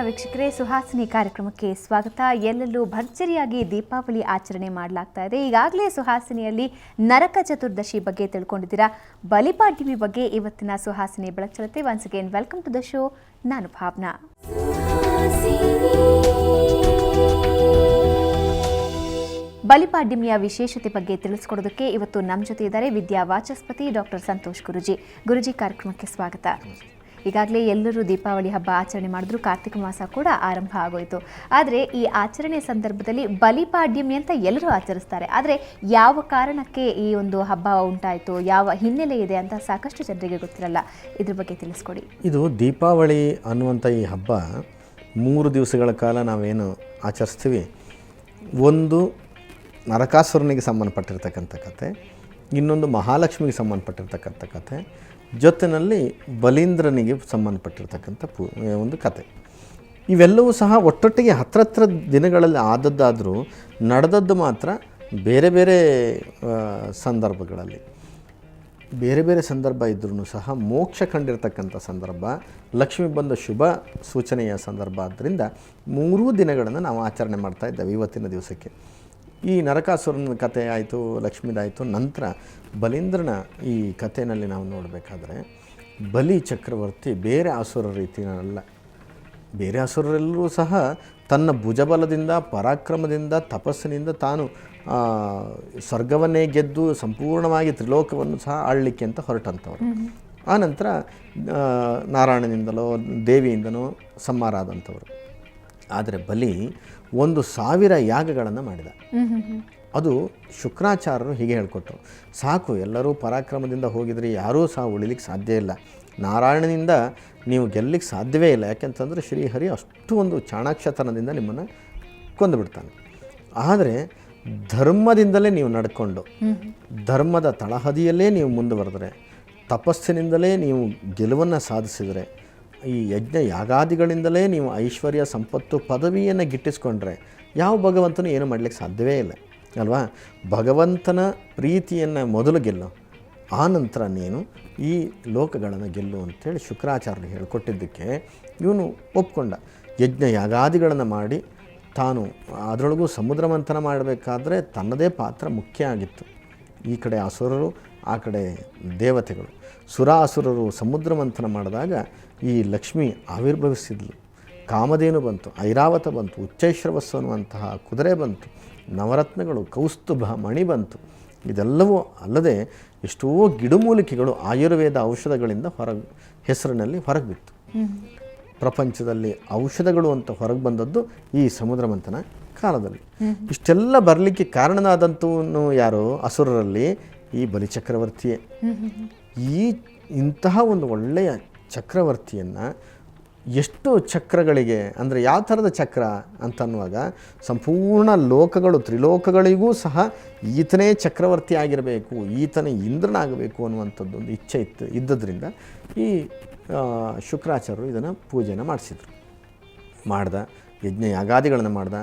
ವೀಕ್ಷಕರೇ, ಸುಹಾಸಿನಿ ಕಾರ್ಯಕ್ರಮಕ್ಕೆ ಸ್ವಾಗತ. ಎಲ್ಲೆಲ್ಲೂ ಭರ್ಜರಿಯಾಗಿ ದೀಪಾವಳಿ ಆಚರಣೆ ಮಾಡಲಾಗ್ತಾ ಇದೆ. ಈಗಾಗಲೇ ಸುಹಾಸಿನಿಯಲ್ಲಿ ನರಕ ಚತುರ್ದಶಿ ಬಗ್ಗೆ ತಿಳ್ಕೊಂಡಿದ್ದೀರಾ. ಬಲಿಪಾಡ್ಯಮಿ ಬಗ್ಗೆ ಇವತ್ತಿನ ಸುಹಾಸಿನಿ ಬೆಳಚಲತೆ. Once again welcome to the show. ನಾನು ಭಾವನಾ. ಬಲಿಪಾಡ್ಯಮಿಯ ವಿಶೇಷತೆ ಬಗ್ಗೆ ತಿಳಿಸ್ಕೊಡೋದಕ್ಕೆ ಇವತ್ತು ನಮ್ಮ ಜೊತೆ ಇದ್ದಾರೆ ವಿದ್ಯಾ ವಾಚಸ್ಪತಿ ಡಾಕ್ಟರ್ ಸಂತೋಷ್ ಗುರುಜಿ. ಗುರುಜಿ, ಕಾರ್ಯಕ್ರಮಕ್ಕೆ ಸ್ವಾಗತ. ಈಗಾಗಲೇ ಎಲ್ಲರೂ ದೀಪಾವಳಿ ಹಬ್ಬ ಆಚರಣೆ ಮಾಡಿದ್ರು, ಕಾರ್ತಿಕ ಮಾಸ ಕೂಡ ಆರಂಭ ಆಗೋಯಿತು. ಆದರೆ ಈ ಆಚರಣೆ ಸಂದರ್ಭದಲ್ಲಿ ಬಲಿಪಾಡ್ಯಮಿ ಅಂತ ಎಲ್ಲರೂ ಆಚರಿಸ್ತಾರೆ. ಆದರೆ ಯಾವ ಕಾರಣಕ್ಕೆ ಈ ಒಂದು ಹಬ್ಬ ಉಂಟಾಯಿತು, ಯಾವ ಹಿನ್ನೆಲೆ ಇದೆ ಅಂತ ಸಾಕಷ್ಟು ಜನರಿಗೆ ಗೊತ್ತಿರಲ್ಲ. ಇದ್ರ ಬಗ್ಗೆ ತಿಳಿಸ್ಕೊಡಿ. ಇದು ದೀಪಾವಳಿ ಅನ್ನುವಂಥ ಈ ಹಬ್ಬ 3 ದಿವಸಗಳ ಕಾಲ ನಾವೇನು ಆಚರಿಸ್ತೀವಿ. ಒಂದು ನರಕಾಸುರನಿಗೆ ಸಂಬಂಧಪಟ್ಟಿರ್ತಕ್ಕಂಥ ಕಥೆ, ಇನ್ನೊಂದು ಮಹಾಲಕ್ಷ್ಮಿಗೆ ಸಂಬಂಧಪಟ್ಟಿರ್ತಕ್ಕಂಥ ಕಥೆ, ಜೊತೆಯಲ್ಲಿ ಬಲೀಂದ್ರನಿಗೆ ಸಂಬಂಧಪಟ್ಟಿರ್ತಕ್ಕಂಥ ಒಂದು ಕತೆ. ಇವೆಲ್ಲವೂ ಸಹ ಒಟ್ಟೊಟ್ಟಿಗೆ ಹತ್ರ ದಿನಗಳಲ್ಲಿ ಆದದ್ದಾದರೂ ನಡೆದದ್ದು ಮಾತ್ರ ಬೇರೆ ಬೇರೆ ಸಂದರ್ಭಗಳಲ್ಲಿ. ಬೇರೆ ಬೇರೆ ಸಂದರ್ಭ ಇದ್ರೂ ಸಹ ಮೋಕ್ಷ ಕಂಡಿರ್ತಕ್ಕಂಥ ಸಂದರ್ಭ, ಲಕ್ಷ್ಮಿ ಬಂದ ಶುಭ ಸೂಚನೆಯ ಸಂದರ್ಭ. ಆದ್ದರಿಂದ 3 ದಿನಗಳನ್ನು ನಾವು ಆಚರಣೆ ಮಾಡ್ತಾ ಇದ್ದೇವೆ ಇವತ್ತಿನ ದಿವಸಕ್ಕೆ. ಈ ನರಕಾಸುರನ ಕಥೆ ಆಯಿತು, ಲಕ್ಷ್ಮಿದಾಯಿತು. ನಂತರ ಬಲೀಂದ್ರನ ಈ ಕಥೆಯಲ್ಲಿ ನಾವು ನೋಡಬೇಕಾದ್ರೆ, ಬಲಿ ಚಕ್ರವರ್ತಿ ಬೇರೆ ಅಸುರ ರೀತಿಯಲ್ಲ. ಬೇರೆ ಅಸುರರೆಲ್ಲರೂ ಸಹ ತನ್ನ ಭುಜಬಲದಿಂದ, ಪರಾಕ್ರಮದಿಂದ, ತಪಸ್ಸಿನಿಂದ ತಾನು ಸ್ವರ್ಗವನ್ನೇ ಗೆದ್ದು ಸಂಪೂರ್ಣವಾಗಿ ತ್ರಿಲೋಕವನ್ನು ಸಹ ಆಳಲಿಕ್ಕೆ ಅಂತ ಹೊರಟಂಥವ್ರು. ಆನಂತರ ನಾರಾಯಣನಿಂದಲೋ ದೇವಿಯಿಂದನೋ ಸಂಹಾರ ಆದಂಥವ್ರು. ಆದರೆ ಬಲಿ 1000 ಯಾಗಗಳನ್ನು ಮಾಡಿದ. ಅದು ಶುಕ್ರಾಚಾರ್ಯರು ಹೀಗೆ ಹೇಳಿಕೊಟ್ರು, ಸಾಕು ಎಲ್ಲರೂ ಪರಾಕ್ರಮದಿಂದ ಹೋಗಿದ್ರೆ ಯಾರೂ ಸಹ ಉಳಿಲಿಕ್ಕೆ ಸಾಧ್ಯ ಇಲ್ಲ, ನಾರಾಯಣನಿಂದ ನೀವು ಗೆಲ್ಲಲಿಕ್ಕೆ ಸಾಧ್ಯವೇ ಇಲ್ಲ. ಯಾಕೆಂತಂದರೆ ಶ್ರೀಹರಿ ಅಷ್ಟು ಒಂದು ಚಾಣಾಕ್ಷತನದಿಂದ ನಿಮ್ಮನ್ನು ಕೊಂದುಬಿಡ್ತಾನೆ. ಆದರೆ ಧರ್ಮದಿಂದಲೇ ನೀವು ನಡ್ಕೊಂಡು, ಧರ್ಮದ ತಳಹದಿಯಲ್ಲೇ ನೀವು ಮುಂದುವರೆದರೆ, ತಪಸ್ಸಿನಿಂದಲೇ ನೀವು ಗೆಲುವನ್ನು ಸಾಧಿಸಿದರೆ, ಈ ಯಜ್ಞ ಯಾಗಾದಿಗಳಿಂದಲೇ ನೀವು ಐಶ್ವರ್ಯ, ಸಂಪತ್ತು, ಪದವಿಯನ್ನು ಗಿಟ್ಟಿಸ್ಕೊಂಡ್ರೆ ಯಾವ ಭಗವಂತನೂ ಏನು ಮಾಡಲಿಕ್ಕೆ ಸಾಧ್ಯವೇ ಇಲ್ಲ ಅಲ್ವಾ. ಭಗವಂತನ ಪ್ರೀತಿಯನ್ನು ಮೊದಲು ಗೆಲ್ಲು, ಆನಂತರ ನೀನು ಈ ಲೋಕಗಳನ್ನು ಗೆಲ್ಲು ಅಂತೇಳಿ ಶುಕ್ರಾಚಾರ್ಯರು ಹೇಳಿಕೊಟ್ಟಿದ್ದಕ್ಕೆ ಇವನು ಒಪ್ಕೊಂಡ. ಯಜ್ಞ ಯಾಗಾದಿಗಳನ್ನು ಮಾಡಿ ತಾನು ಅದರೊಳಗೂ ಸಮುದ್ರ ಮಂಥನ ಮಾಡಬೇಕಾದ್ರೆ ತನ್ನದೇ ಪಾತ್ರ ಮುಖ್ಯ ಆಗಿತ್ತು. ಈ ಕಡೆ ಅಸುರರು, ಆ ಕಡೆ ದೇವತೆಗಳು. ಸುರಾಸುರರು ಸಮುದ್ರ ಮಂಥನ ಮಾಡಿದಾಗ ಈ ಲಕ್ಷ್ಮಿ ಆವಿರ್ಭವಿಸಿದ್ಲು. ಕಾಮಧೇನು ಬಂತು, ಐರಾವತ ಬಂತು, ಉಚ್ಚೈಶ್ರವಸ್ಸು ಅನ್ನುವಂತಹ ಕುದುರೆ ಬಂತು, ನವರತ್ನಗಳು, ಕೌಸ್ತುಭ ಮಣಿ ಬಂತು. ಇದೆಲ್ಲವೂ ಅಲ್ಲದೆ ಎಷ್ಟೋ ಗಿಡಮೂಲಿಕೆಗಳು ಆಯುರ್ವೇದ ಔಷಧಗಳಿಂದ ಹೆಸರಿನಲ್ಲಿ ಹೊರಗೆ ಬಿತ್ತು. ಪ್ರಪಂಚದಲ್ಲಿ ಔಷಧಗಳು ಅಂತ ಹೊರಗೆ ಬಂದದ್ದು ಈ ಸಮುದ್ರ ಮಂಥನ ಕಾಲದಲ್ಲಿ. ಇಷ್ಟೆಲ್ಲ ಬರಲಿಕ್ಕೆ ಕಾರಣನಾದಂಥವನು ಯಾರು? ಅಸುರರಲ್ಲಿ ಈ ಬಲಿಚಕ್ರವರ್ತಿಯೇ. ಇಂತಹ ಒಂದು ಒಳ್ಳೆಯ ಚಕ್ರವರ್ತಿಯನ್ನು ಎಷ್ಟು ಚಕ್ರಗಳಿಗೆ, ಅಂದರೆ ಯಾವ ಥರದ ಚಕ್ರ ಅಂತನ್ನುವಾಗ ಸಂಪೂರ್ಣ ಲೋಕಗಳು, ತ್ರಿಲೋಕಗಳಿಗೂ ಸಹ ಈತನೇ ಚಕ್ರವರ್ತಿ ಆಗಿರಬೇಕು, ಈತನೇ ಇಂದ್ರನಾಗಬೇಕು ಅನ್ನುವಂಥದ್ದೊಂದು ಇಚ್ಛೆ ಇದ್ದದ್ರಿಂದ ಈ ಶುಕ್ರಾಚಾರ್ಯರು ಇದನ್ನು ಪೂಜೆಯನ್ನು ಮಾಡಿಸಿದರು. ಮಾಡ್ದ, ಯಜ್ಞ ಯಾಗಾದಿಗಳನ್ನು ಮಾಡ್ದ.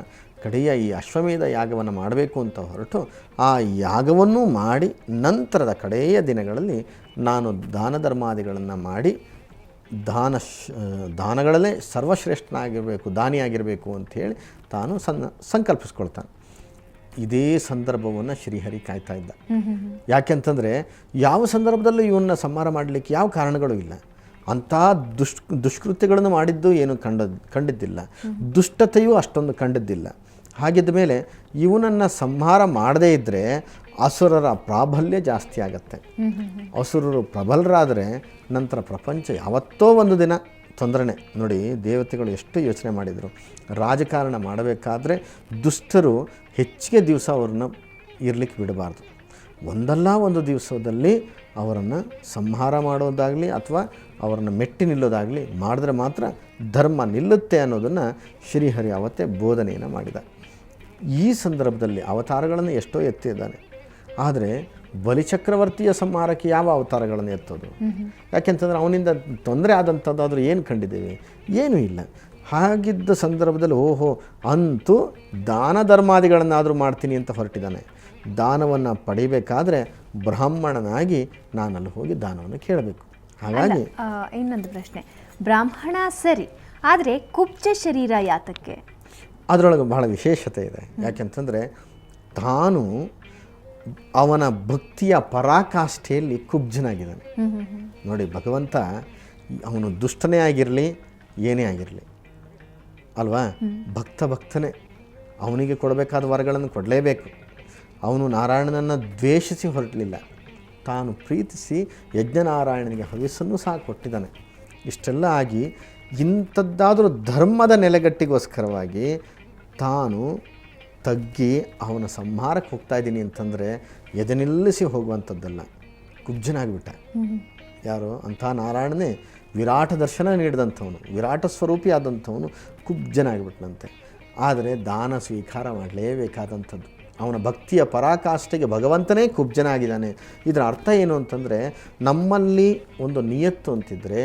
ಕಡೆಯ ಈ ಅಶ್ವಮೇಧ ಯಾಗವನ್ನು ಮಾಡಬೇಕು ಅಂತ ಹೊರಟು ಆ ಯಾಗವನ್ನು ಮಾಡಿ ನಂತರದ ಕಡೆಯ ದಿನಗಳಲ್ಲಿ ನಾನು ದಾನ ಧರ್ಮಾದಿಗಳನ್ನು ಮಾಡಿ ದಾನಗಳಲ್ಲೇ ಸರ್ವಶ್ರೇಷ್ಠನಾಗಿರಬೇಕು, ದಾನಿಯಾಗಿರಬೇಕು ಅಂಥೇಳಿ ತಾನು ಸಂಕಲ್ಪಿಸ್ಕೊಳ್ತಾನೆ. ಇದೇ ಸಂದರ್ಭವನ್ನು ಶ್ರೀಹರಿ ಕಾಯ್ತಾ ಇದ್ದ. ಯಾಕೆಂತಂದರೆ ಯಾವ ಸಂದರ್ಭದಲ್ಲೂ ಇವನ್ನ ಸಂಹಾರ ಮಾಡಲಿಕ್ಕೆ ಯಾವ ಕಾರಣಗಳು ಇಲ್ಲ. ಅಂಥ ದುಷ್ಕೃತ್ಯಗಳನ್ನು ಮಾಡಿದ್ದು ಏನು ಕಂಡಿದ್ದಿಲ್ಲ, ದುಷ್ಟತೆಯೂ ಅಷ್ಟೊಂದು ಕಂಡಿದ್ದಿಲ್ಲ. ಹಾಗಿದ್ದ ಮೇಲೆ ಇವನನ್ನು ಸಂಹಾರ ಮಾಡದೇ ಇದ್ದರೆ ಅಸುರರ ಪ್ರಾಬಲ್ಯ ಜಾಸ್ತಿ ಆಗತ್ತೆ. ಅಸುರರು ಪ್ರಬಲರಾದರೆ ನಂತರ ಪ್ರಪಂಚ ಯಾವತ್ತೋ ಒಂದು ದಿನ ತೊಂದರೆನೇ. ನೋಡಿ, ದೇವತೆಗಳು ಎಷ್ಟು ಯೋಚನೆ ಮಾಡಿದರು. ರಾಜಕಾರಣ ಮಾಡಬೇಕಾದ್ರೆ ದುಷ್ಟರು ಹೆಚ್ಚಿಗೆ ದಿವಸ ಅವ್ರನ್ನ ಇರಲಿಕ್ಕೆ ಬಿಡಬಾರ್ದು. ಒಂದಲ್ಲ ಒಂದು ದಿವಸದಲ್ಲಿ ಅವರನ್ನು ಸಂಹಾರ ಮಾಡೋದಾಗಲಿ ಅಥವಾ ಅವರನ್ನು ಮೆಟ್ಟಿ ನಿಲ್ಲೋದಾಗಲಿ ಮಾಡಿದ್ರೆ ಮಾತ್ರ ಧರ್ಮ ನಿಲ್ಲುತ್ತೆ ಅನ್ನೋದನ್ನು ಶ್ರೀಹರಿ ಅವತ್ತೇ ಬೋಧನೆಯನ್ನು ಮಾಡಿದ. ಈ ಸಂದರ್ಭದಲ್ಲಿ ಅವತಾರಗಳನ್ನು ಎಷ್ಟೋ ಎತ್ತಿದ್ದಾನೆ. ಆದರೆ ಬಲಿಚಕ್ರವರ್ತಿಯ ಸಂಹಾರಕ್ಕೆ ಯಾವ ಅವತಾರಗಳನ್ನು ಎತ್ತೋದು? ಯಾಕೆಂತಂದರೆ ಅವನಿಂದ ತೊಂದರೆ ಆದಂಥದ್ದಾದರೂ ಏನು ಕಂಡಿದ್ದೇವೆ? ಏನೂ ಇಲ್ಲ. ಹಾಗಿದ್ದ ಸಂದರ್ಭದಲ್ಲಿ ಓಹೋ ಅಂತೂ ದಾನ ಧರ್ಮಾದಿಗಳನ್ನಾದರೂ ಮಾಡ್ತೀನಿ ಅಂತ ಹೊರಟಿದ್ದಾನೆ. ದಾನವನ್ನು ಪಡಿಬೇಕಾದ್ರೆ ಬ್ರಾಹ್ಮಣನಾಗಿ ನಾನಲ್ಲಿ ಹೋಗಿ ದಾನವನ್ನು ಕೇಳಬೇಕು. ಹಾಗಾಗಿ ಇನ್ನೊಂದು ಪ್ರಶ್ನೆ, ಬ್ರಾಹ್ಮಣ ಸರಿ, ಆದರೆ ಕುಬ್ಜ ಶರೀರ ಯಾತಕ್ಕೆ? ಅದರೊಳಗೆ ಬಹಳ ವಿಶೇಷತೆ ಇದೆ. ಯಾಕೆಂತಂದರೆ ತಾನು ಅವನ ಭಕ್ತಿಯ ಪರಾಕಾಷ್ಠೆಯಲ್ಲಿ ಕುಬ್ಜನಾಗಿದ್ದಾನೆ. ನೋಡಿ, ಭಗವಂತ ಅವನು ದುಷ್ಟನೇ ಆಗಿರಲಿ ಏನೇ ಆಗಿರಲಿ ಅಲ್ವಾ, ಭಕ್ತನೇ, ಅವನಿಗೆ ಕೊಡಬೇಕಾದ ವರಗಳನ್ನು ಕೊಡಲೇಬೇಕು. ಅವನು ನಾರಾಯಣನನ್ನು ದ್ವೇಷಿಸಿ ಹೊರಟಲಿಲ್ಲ, ತಾನು ಪ್ರೀತಿಸಿ ಯಜ್ಞನಾರಾಯಣನಿಗೆ ಹವಿಸ್ಸನ್ನು ಸಹ ಕೊಟ್ಟಿದ್ದಾನೆ. ಇಷ್ಟೆಲ್ಲ ಆಗಿ ಇಂಥದ್ದಾದರೂ ಧರ್ಮದ ನೆಲೆಗಟ್ಟಿಗೋಸ್ಕರವಾಗಿ ತಾನು ತಗ್ಗಿ ಅವನ ಸಂಹಾರಕ್ಕೆ ಹೋಗ್ತಾ ಇದ್ದೀನಿ ಅಂತಂದರೆ ಎದೆ ನಿಲ್ಲಿಸಿ ಹೋಗುವಂಥದ್ದಲ್ಲ, ಕುಬ್ಜನಾಗಿಬಿಟ್ಟ. ಯಾರು ಅಂಥ ನಾರಾಯಣನೇ ವಿರಾಟ ದರ್ಶನ ನೀಡಿದಂಥವನು, ವಿರಾಟ ಸ್ವರೂಪಿ ಆದಂಥವನು ಕುಬ್ಜನಾಗಿಬಿಟ್ನಂತೆ. ಆದರೆ ದಾನ ಸ್ವೀಕಾರ ಮಾಡಲೇಬೇಕಾದಂಥದ್ದು. ಅವನ ಭಕ್ತಿಯ ಪರಾಕಾಷ್ಠೆಗೆ ಭಗವಂತನೇ ಕುಬ್ಜನಾಗಿದ್ದಾನೆ. ಇದರ ಅರ್ಥ ಏನು ಅಂತಂದರೆ, ನಮ್ಮಲ್ಲಿ ಒಂದು ನಿಯತ್ತು ಅಂತಿದ್ದರೆ,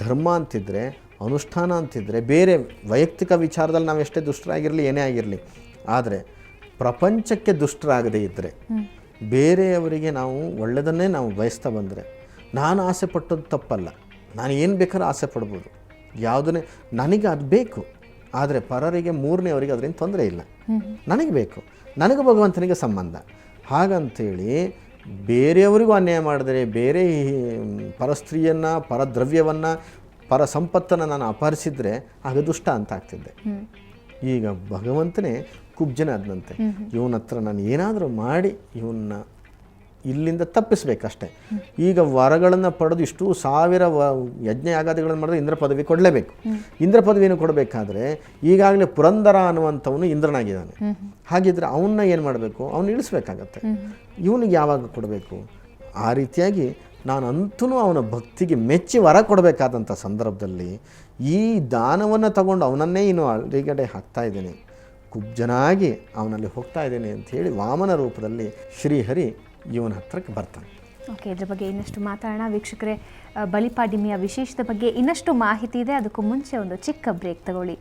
ಧರ್ಮ ಅಂತಿದ್ದರೆ, ಅನುಷ್ಠಾನ ಅಂತಿದ್ದರೆ, ಬೇರೆ ವೈಯಕ್ತಿಕ ವಿಚಾರದಲ್ಲಿ ನಾವು ಎಷ್ಟೇ ದುಷ್ಟರಾಗಿರಲಿ ಏನೇ ಆಗಿರಲಿ, ಆದರೆ ಪ್ರಪಂಚಕ್ಕೆ ದುಷ್ಟರಾಗದೇ ಇದ್ದರೆ, ಬೇರೆಯವರಿಗೆ ನಾವು ಒಳ್ಳೆಯದನ್ನೇ ನಾವು ಬಯಸ್ತಾ ಬಂದರೆ, ನಾನು ಆಸೆ ಪಟ್ಟದ್ದು ತಪ್ಪಲ್ಲ, ನಾನು ಏನು ಬೇಕಾದ್ರೂ ಆಸೆ ಪಡ್ಬೋದು, ಯಾವುದನ್ನೇ ನನಗೆ ಅದು ಬೇಕು, ಆದರೆ ಪರರಿಗೆ ಮೂರನೇವರಿಗೆ ಅದರಿಂದ ತೊಂದರೆ ಇಲ್ಲ, ನನಗೆ ಬೇಕು, ನನಗೆ ಭಗವಂತನಿಗೆ ಸಂಬಂಧ. ಹಾಗಂತೇಳಿ ಬೇರೆಯವರಿಗೂ ಅನ್ಯಾಯ ಮಾಡಿದರೆ, ಬೇರೆ ಪರಸ್ತ್ರೀಯನ್ನು, ಪರದ್ರವ್ಯವನ್ನು, ಪರ ಸಂಪತ್ತನ್ನು ನಾನು ಅಪಹರಿಸಿದರೆ ಆಗ ದುಷ್ಟ ಅಂತ ಆಗ್ತಿದ್ದೆ. ಈಗ ಭಗವಂತನೇ ಕುಬ್ಜನಾದಂತೆ, ಇವನ ಹತ್ರ ನಾನು ಏನಾದರೂ ಮಾಡಿ ಇವನ್ನ ಇಲ್ಲಿಂದ ತಪ್ಪಿಸ್ಬೇಕಷ್ಟೆ. ಈಗ ವರಗಳನ್ನು ಪಡೆದು ಇಷ್ಟು ಸಾವಿರ ಯಜ್ಞ ಯಾಗಾದಿಗಳನ್ನು ಮಾಡಿದ್ರೆ ಇಂದ್ರ ಪದವಿ ಕೊಡಲೇಬೇಕು. ಇಂದ್ರ ಪದವಿಯನ್ನು ಕೊಡಬೇಕಾದ್ರೆ ಈಗಾಗಲೇ ಪುರಂದರ ಅನ್ನುವಂಥವನು ಇಂದ್ರನಾಗಿದ್ದಾನೆ. ಹಾಗಿದ್ರೆ ಅವನ್ನ ಏನು ಮಾಡಬೇಕು? ಅವನು ಇಳಿಸ್ಬೇಕಾಗತ್ತೆ. ಇವನಿಗೆ ಯಾವಾಗ ಕೊಡಬೇಕು? ಆ ರೀತಿಯಾಗಿ ನಾನಂತೂ ಅವನ ಭಕ್ತಿಗೆ ಮೆಚ್ಚಿ ವರ ಕೊಡಬೇಕಾದಂಥ ಸಂದರ್ಭದಲ್ಲಿ ಈ ದಾನವನ್ನು ತಗೊಂಡು ಅವನನ್ನೇ ಇನ್ನು ಅಲ್ಲಿಗಡೆ ಹಾಕ್ತಾ ಇದ್ದೇನೆ, ಕುಬ್ಜನಾಗಿ ಅವನಲ್ಲಿ ಹೋಗ್ತಾ ಇದ್ದೇನೆ ಅಂಥೇಳಿ ವಾಮನ ರೂಪದಲ್ಲಿ ಶ್ರೀಹರಿ ಇವನ ಹತ್ರಕ್ಕೆ ಬರ್ತಾನೆ. ಓಕೆ, ಇದ್ರ ಬಗ್ಗೆ ಇನ್ನಷ್ಟು ಮಾತಾಡೋಣ. ವೀಕ್ಷಕರೇ, ಬಲಿಪಾಡ್ಯಮಿಯ ವಿಶೇಷದ ಬಗ್ಗೆ ಇನ್ನಷ್ಟು ಮಾಹಿತಿ ಇದೆ. ಅದಕ್ಕೂ ಮುಂಚೆ ಒಂದು ಚಿಕ್ಕ ಬ್ರೇಕ್ ತಗೊಳ್ಳಿ.